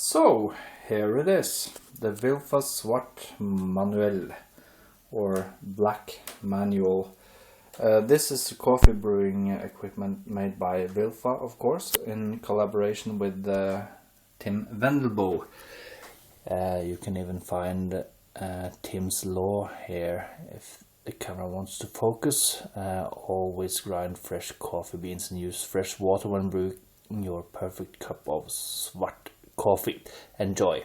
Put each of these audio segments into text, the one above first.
So here it is, the Wilfa Svart manuell or black manual. This is coffee brewing equipment made by Wilfa, of course, in collaboration with Tim Wendelboe. You can even find Tim's law here if the camera wants to focus. Always grind fresh coffee beans and use fresh water when brewing your perfect cup of Svart coffee. Enjoy.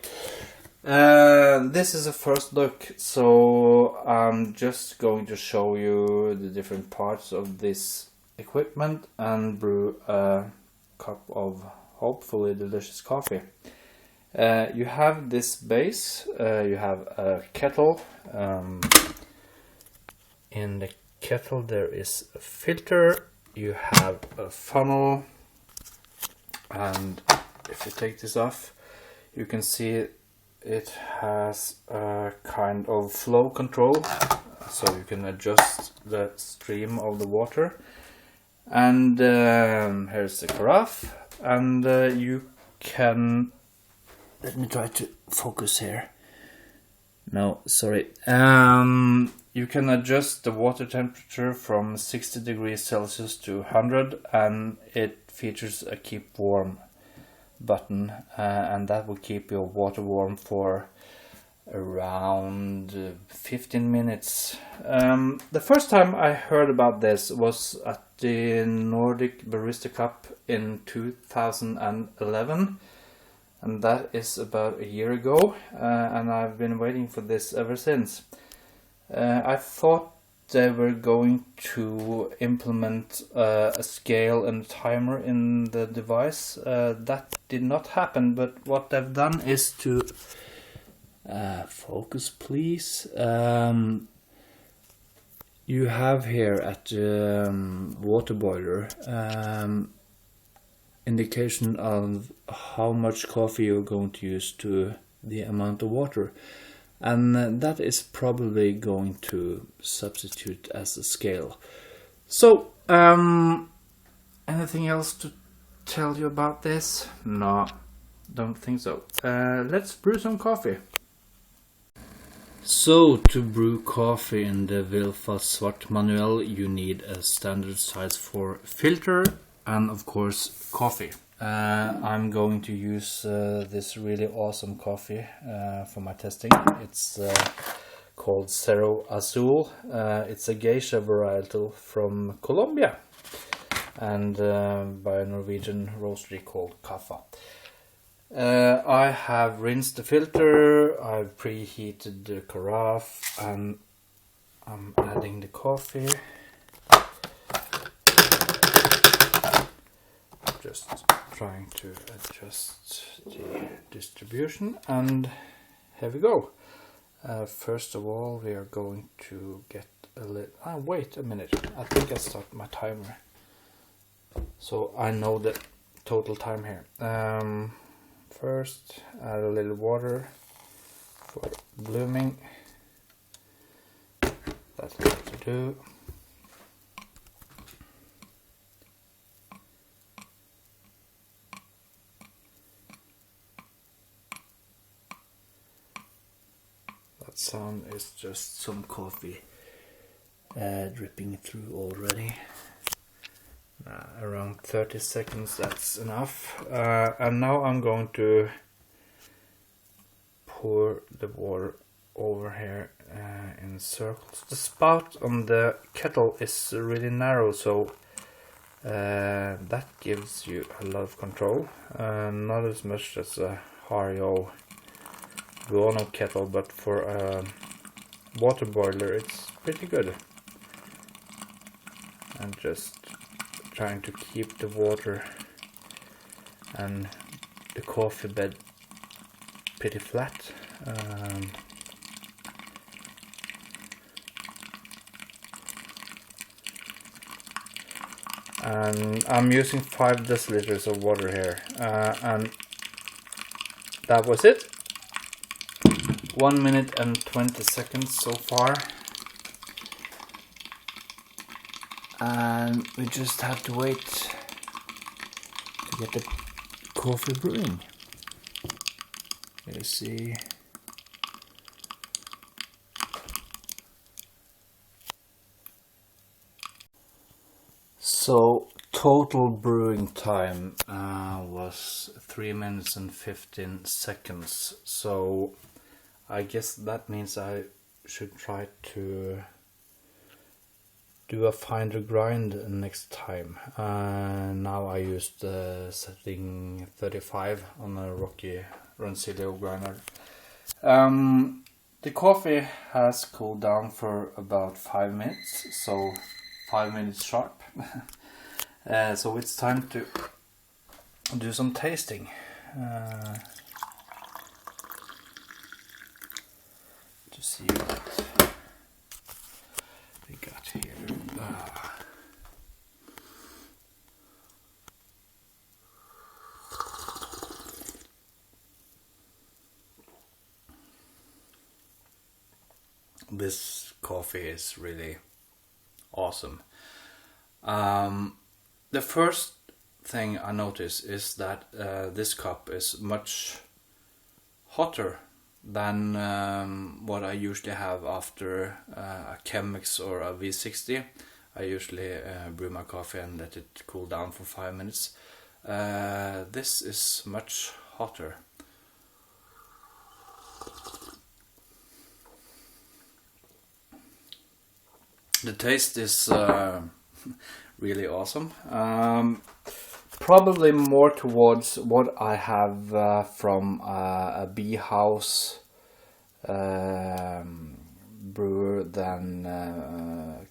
This is a first look, so I'm just going to show you the different parts of this equipment and brew a cup of hopefully delicious coffee. You have this base, you have a kettle. In the kettle there is a filter, you have a funnel, and if you take this off you can see it has a kind of flow control, so you can adjust the stream of the water. And here's the carafe, and you can, let me try to focus here. No, sorry. You can adjust the water temperature from 60 degrees Celsius to 100, and it features a keep warm button, and that will keep your water warm for around 15 minutes. The first time I heard about this was at the Nordic Barista Cup in 2011, and that is about a year ago, and I've been waiting for this ever since. I thought they were going to implement a scale and timer in the device. That did not happen, but what they've done is to focus please. You have here at the water boiler indication of how much coffee you're going to use to the amount of water, and that is probably going to substitute as a scale. So anything else to tell you about this? No, don't think so. Let's brew some coffee. So to brew coffee in the Wilfa Svart manuell you need a standard size for filter and of course coffee. I'm going to use this really awesome coffee for my testing. It's called Cerro Azul. It's a geisha varietal from Colombia, and by a Norwegian roastery called Kaffa. I have rinsed the filter, I've preheated the carafe, and I'm adding the coffee. Just trying to adjust the distribution, and here we go. First of all we are going to get a little... wait a minute, I think I start my timer so I know the total time here. First add a little water for blooming. That's what to do. That sound is just some coffee dripping through already. Around 30 seconds, that's enough. And now I'm going to pour the water over here in circles. The spout on the kettle is really narrow, so that gives you a lot of control. Not as much as a Hario Guano kettle, but for a water boiler it's pretty good. And just trying to keep the water and the coffee bed pretty flat. And I'm using 5 deciliters of water here, and that was it. 1 minute and 20 seconds so far, and we just have to wait to get the coffee brewing. You see. So total brewing time was 3 minutes and 15 seconds. So I guess that means I should try to do a finer grind next time. Now I used setting 35 on a Rocky Rancilio grinder. The coffee has cooled down for about 5 minutes, so 5 minutes sharp. So it's time to do some tasting. To see what we got here. This coffee is really awesome. The first thing I notice is that this cup is much hotter than what I usually have after a Chemex or a V60. I usually brew my coffee and let it cool down for 5 minutes. This is much hotter. The taste is really awesome. Probably more towards what I have from a bee house brewer than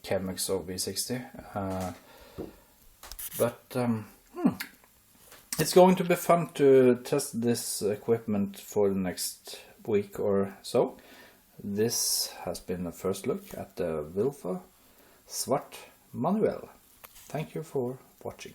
Chemex or V60. But it's going to be fun to test this equipment for the next week or so. This has been the first look at the Wilfa Svart manuell. Thank you for watching.